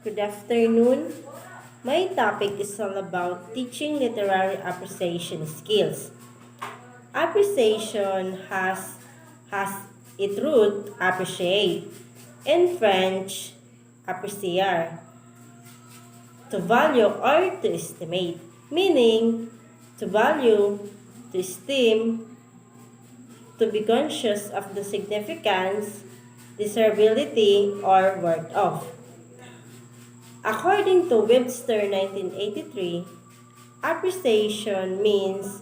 Good afternoon. My topic is all about teaching literary appreciation skills. Appreciation has its root appreciate. In French, apprécier, to value or to estimate, meaning to value, to esteem, to be conscious of the significance, desirability, or worth of. According to Webster 1983, appreciation means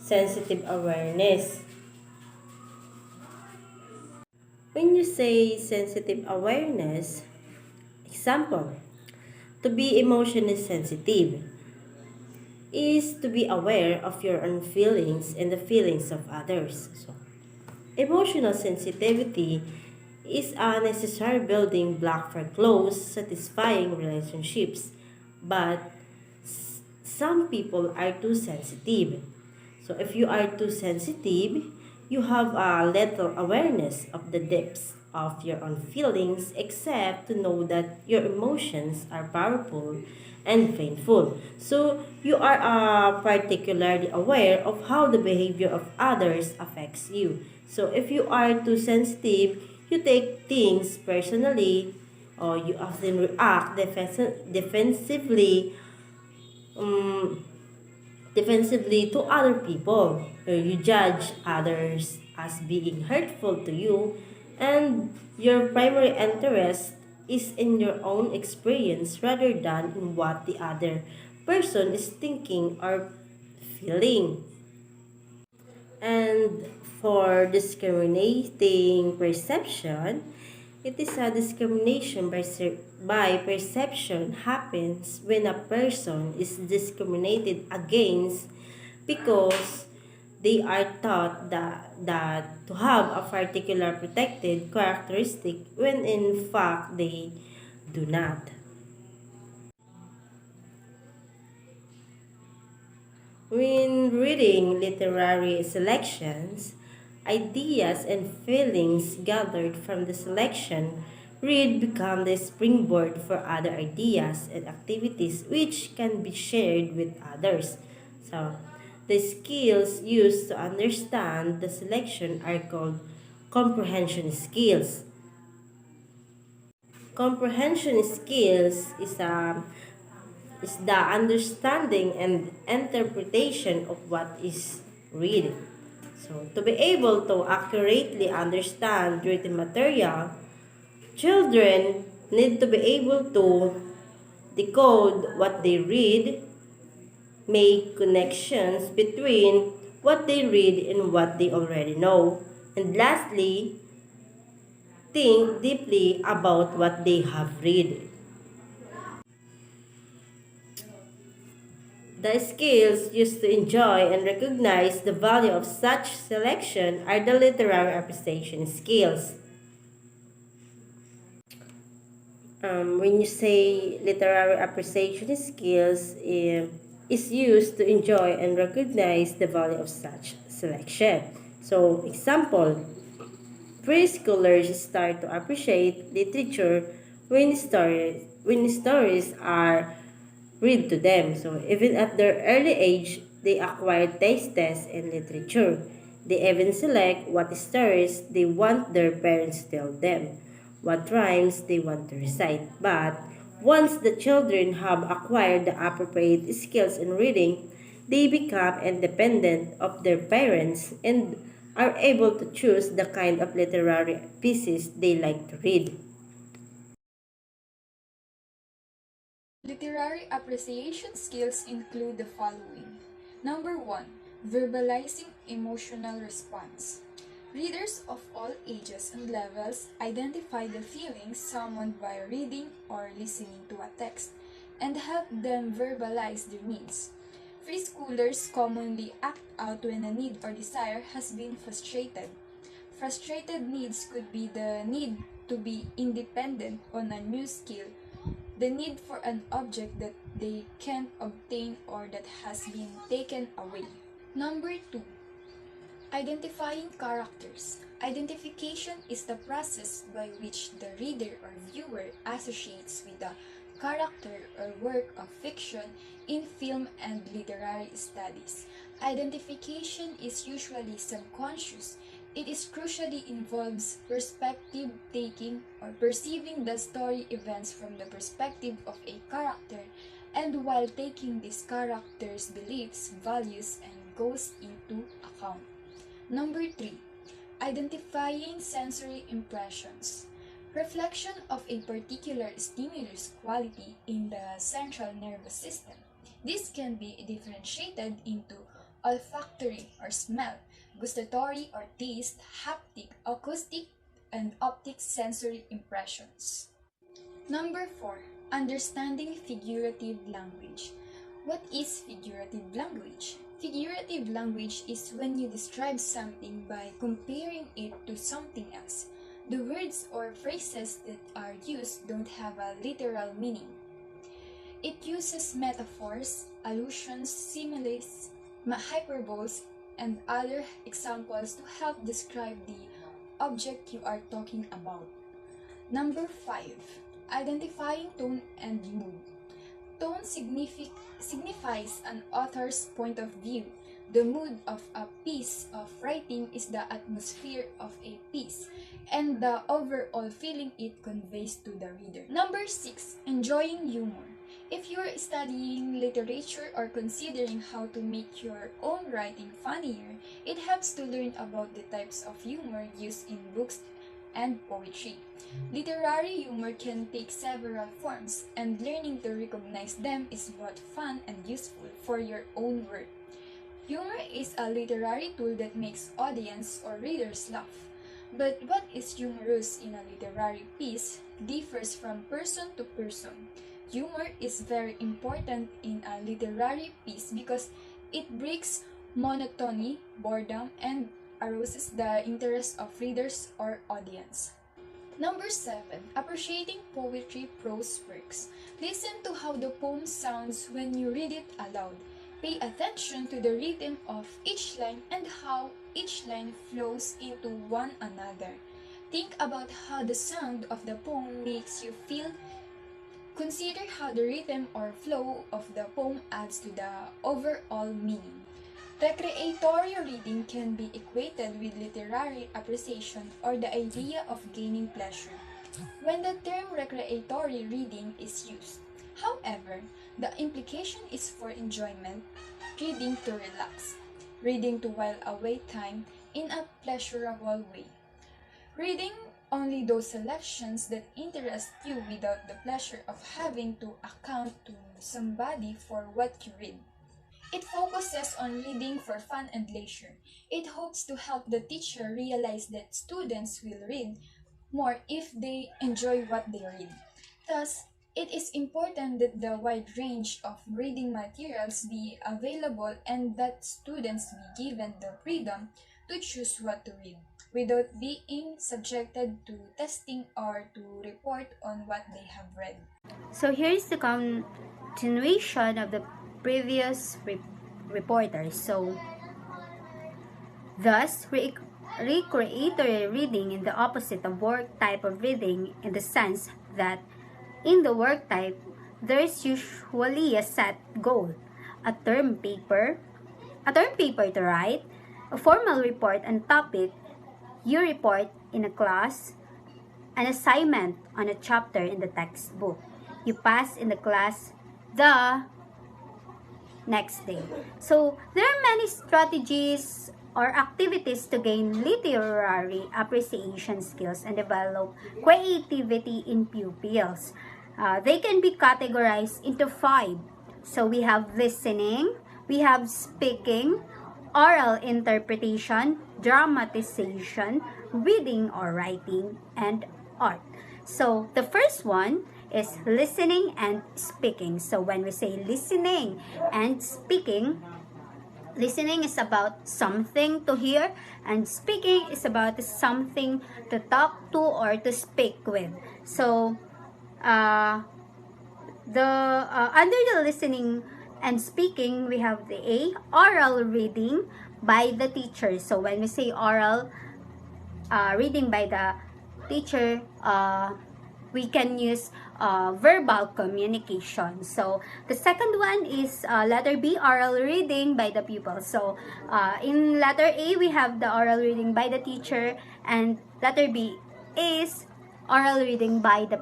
sensitive awareness. When you say sensitive awareness, example, to be emotionally sensitive is to be aware of your own feelings and the feelings of others. So, emotional sensitivity is a necessary building block for close, satisfying relationships. But some people are too sensitive. So if you are too sensitive, you have a little awareness of the depths of your own feelings except to know that your emotions are powerful and painful. So you are particularly aware of how the behavior of others affects you. So if you are too sensitive, you take things personally or you often react um, defensively to other people. You judge others as being hurtful to you, and your primary interest is in your own experience rather than in what the other person is thinking or feeling. And for discriminating perception, it is a discrimination by perception happens when a person is discriminated against because they are taught that to have a particular protected characteristic when in fact they do not. When reading literary selections, ideas and feelings gathered from the selection read become the springboard for other ideas and activities which can be shared with others. So, the skills used to understand the selection are called comprehension skills. Comprehension skills is the understanding and interpretation of what is read. So, to be able to accurately understand written material, children need to be able to decode what they read, make connections between what they read and what they already know, and lastly, think deeply about what they have read. The skills used to enjoy and recognize the value of such selection are the literary appreciation skills. When you say literary appreciation skills is used to enjoy and recognize the value of such selection. So, example, preschoolers start to appreciate literature when stories are read to them. So even at their early age, they acquire tastes in literature. They even select what stories they want their parents to tell them, what rhymes they want to recite. But once the children have acquired the appropriate skills in reading, they become independent of their parents and are able to choose the kind of literary pieces they like to read. Literary appreciation skills include the following. Number 1. Verbalizing emotional response. Readers of all ages and levels identify the feelings summoned by reading or listening to a text and help them verbalize their needs. Preschoolers commonly act out when a need or desire has been frustrated. Frustrated needs could be the need to be independent on a new skill, the need for an object that they can't obtain or that has been taken away. Number 2. Identifying characters. Identification is the process by which the reader or viewer associates with a character or work of fiction in film and literary studies. Identification is usually subconscious. It is crucially involves perspective taking or perceiving the story events from the perspective of a character, and while taking this character's beliefs, values, and goals into account. Number 3. Identifying sensory impressions. Reflection of a particular stimulus quality in the central nervous system. This can be differentiated into olfactory or smell, gustatory or taste, haptic, acoustic, and optic sensory impressions. Number 4. Understanding figurative language. What is figurative language? Figurative language is when you describe something by comparing it to something else. The words or phrases that are used don't have a literal meaning. It uses metaphors, allusions, similes, hyperboles, and other examples to help describe the object you are talking about. Number 5. Identifying tone and mood. Tone signifies an author's point of view. The mood of a piece of writing is the atmosphere of a piece and the overall feeling it conveys to the reader. Number 6. Enjoying humor. If you're studying literature or considering how to make your own writing funnier, it helps to learn about the types of humor used in books and poetry. Literary humor can take several forms, and learning to recognize them is both fun and useful for your own work. Humor is a literary tool that makes audience or readers laugh. But what is humorous in a literary piece differs from person to person. Humor is very important in a literary piece because it breaks monotony, boredom, and arouses the interest of readers or audience. Number 7. Appreciating poetry prose works. Listen to how the poem sounds when you read it aloud. Pay attention to the rhythm of each line and how each line flows into one another. Think about how the sound of the poem makes you feel. Consider how the rhythm or flow of the poem adds to the overall meaning. Recreatory reading can be equated with literary appreciation or the idea of gaining pleasure when the term recreatory reading is used. However, the implication is for enjoyment, reading to relax, reading to while away time in a pleasurable way. Reading only those selections that interest you without the pleasure of having to account to somebody for what you read. It focuses on reading for fun and leisure. It hopes to help the teacher realize that students will read more if they enjoy what they read. Thus, it is important that the wide range of reading materials be available and that students be given the freedom to choose what to read without being subjected to testing or to report on what they have read. So here is the continuation of the previous reporters. So, thus, recreatory reading is the opposite of work type of reading in the sense that in the work type, there is usually a set goal, a term paper to write, a formal report and topic you report in a class, an assignment on a chapter in the textbook. You pass in the class the next day. So, there are many strategies or activities to gain literary appreciation skills and develop creativity in pupils. They can be categorized into 5. So, we have listening, we have speaking, oral interpretation, dramatization, reading or writing, and art. So, the first one is listening and speaking. So, when we say listening and speaking, listening is about something to hear, and speaking is about something to talk to or to speak with. So, under the listening and speaking, we have the A, oral reading by the teacher. So, when we say oral reading by the teacher, we can use verbal communication. So the second one is letter B, oral reading by the pupil. So in letter A, we have the oral reading by the teacher, and letter B is oral reading by the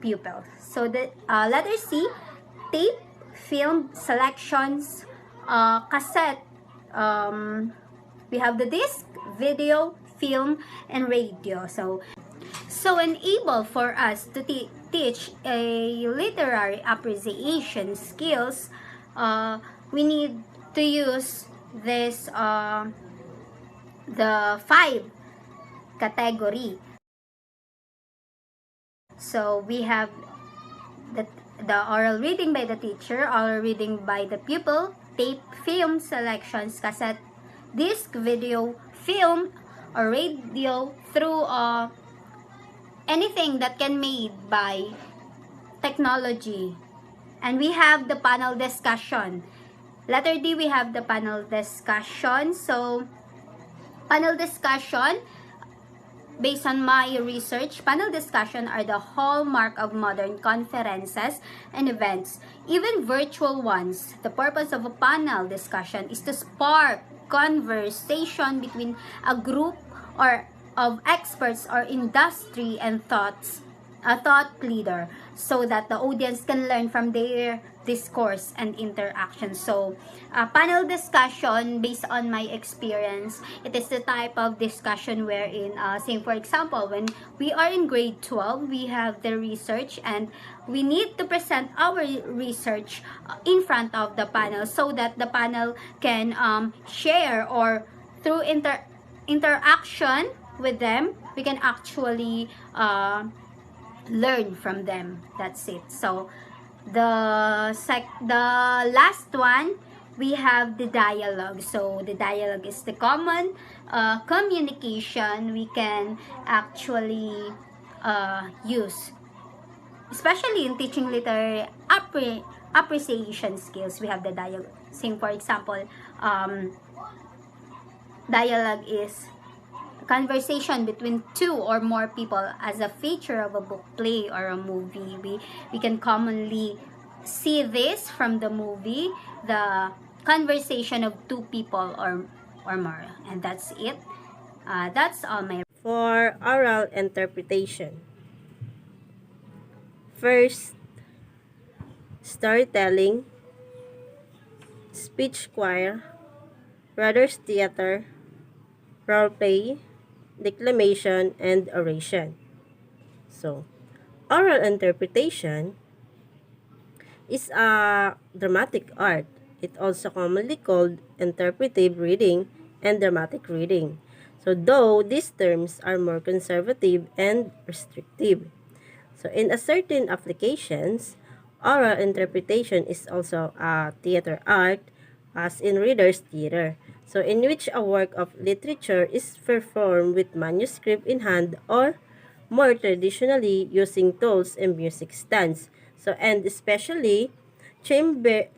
pupil. So the letter C, tape, film selections, cassette, we have the disc, video, film, and radio. So enable for us to teach a literary appreciation skills, we need to use this the 5 category. So we have the oral reading by the teacher, oral reading by the pupil, tape, film selections, cassette, disc, video, film, or radio, through anything that can made by technology. And we have the panel discussion. Letter D, we have the panel discussion. So panel discussion, based on my research, panel discussion are the hallmark of modern conferences and events, even virtual ones. The purpose of a panel discussion is to spark conversation between a group or of experts or industry and a thought leader, so that the audience can learn from their discourse and interaction. So panel discussion, based on my experience, it is the type of discussion wherein, say for example, when we are in grade 12, we have the research and we need to present our research in front of the panel, so that the panel can share, or through interaction with them, we can actually learn from them. That's it. So the last one, we have the dialogue. So the dialogue is the common communication we can actually use, especially in teaching literary appreciation skills. We have the dialogue. Saying for example, dialogue is conversation between 2 or more people as a feature of a book, play, or a movie. We can commonly see this from the movie, the conversation of 2 people or more. And that's it. That's all my... For oral interpretation. First, storytelling, speech choir, brothers theater, role play, declamation, and oration. So, oral interpretation is a dramatic art. It also commonly called interpretive reading and dramatic reading. So, though these terms are more conservative and restrictive. So, in a certain applications, oral interpretation is also a theater art, as in reader's theater. So, in which a work of literature is performed with manuscript in hand, or more traditionally using tools and music stands. So, and especially chamber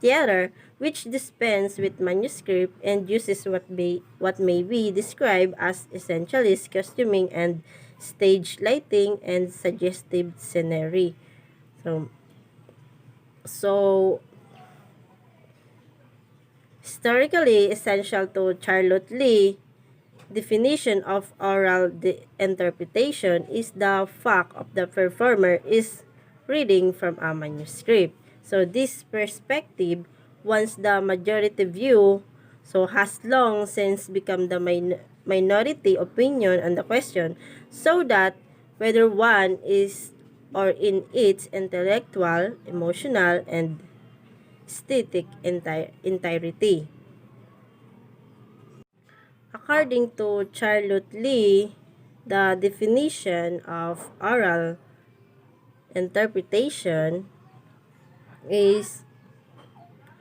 theater, which dispense with manuscript and uses what may be described as essentialist costuming and stage lighting and suggestive scenery. So historically essential to Charlotte Lee definition of oral interpretation is the fact of the performer is reading from a manuscript. So this perspective, once the majority view, so has long since become the minority opinion on the question, so that whether one is or in its intellectual, emotional, and aesthetic entirety. According to Charlotte Lee, the definition of oral interpretation is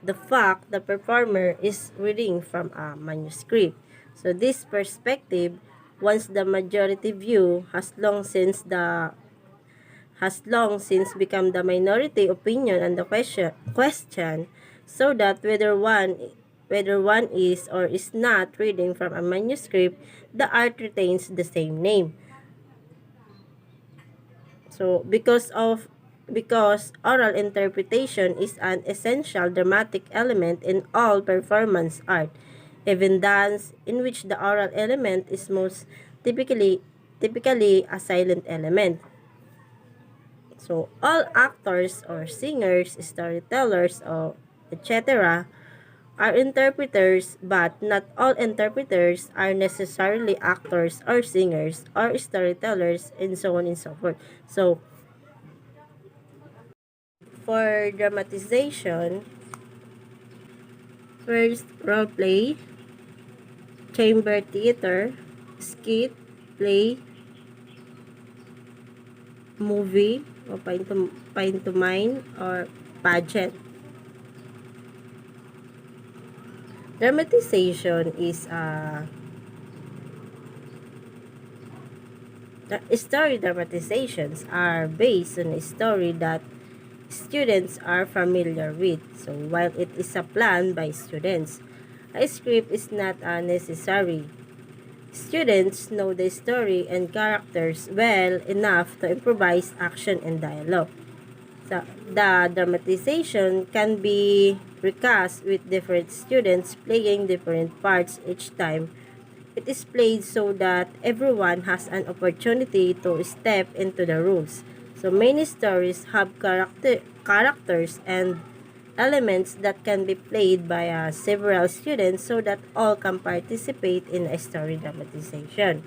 the fact the performer is reading from a manuscript. So this perspective, once the majority view, has long since become the minority opinion on the question, so that whether one is or is not reading from a manuscript, the art retains the same name. So because oral interpretation is an essential dramatic element in all performance art, even dance, in which the oral element is most typically a silent element. So all actors or singers, storytellers, or etc. are interpreters, but not all interpreters are necessarily actors or singers or storytellers, and so on and so forth. So for dramatization, first role play, chamber theater, skit, play, movie, o pantomime, or pageant. Dramatization is story dramatizations are based on a story that students are familiar with. So while it is a plan by students, a script is not necessary. Students know the story and characters well enough to improvise action and dialogue. So the dramatization can be recast with different students playing different parts each time. It is played so that everyone has an opportunity to step into the rules. So many stories have characters and elements that can be played by several students so that all can participate in a story dramatization.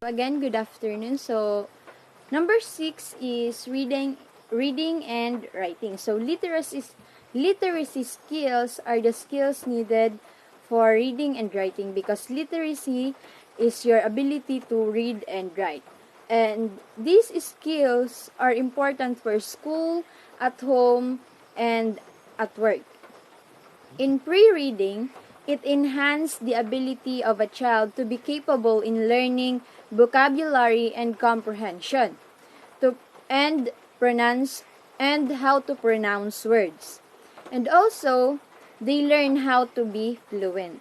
Again, good afternoon. So, number 6 is reading and writing. So, literacy skills are the skills needed for reading and writing, because literacy is your ability to read and write. And these skills are important for school, at home, and at work. In pre-reading, it enhanced the ability of a child to be capable in learning vocabulary and comprehension, to and pronounce and how to pronounce words. And also, they learn how to be fluent.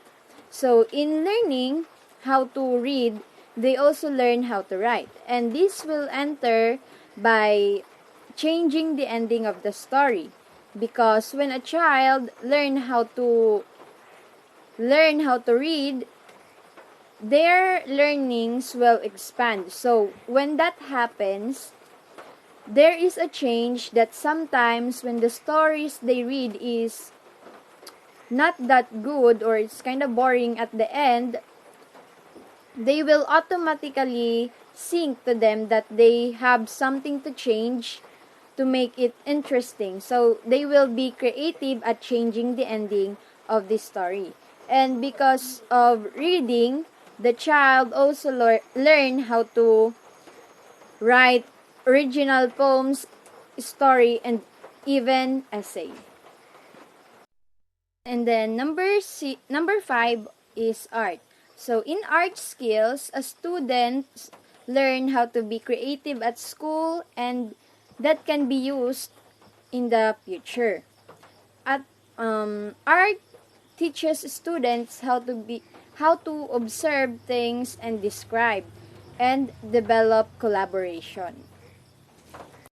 So, in learning how to read, they also learn how to write. And this will enter by changing the ending of the story, because when a child learn how to read, their learnings will expand. So when that happens, there is a change that sometimes when the stories they read is not that good, or it's kind of boring at the end, they will automatically think to them that they have something to change to make it interesting. So they will be creative at changing the ending of the story. And because of reading, the child also learn how to write original poems, story, and even essay. And then number 5 is art. So in art skills, a student learn how to be creative at school, and that can be used in the future. At art teaches students how to observe things and describe and develop collaboration.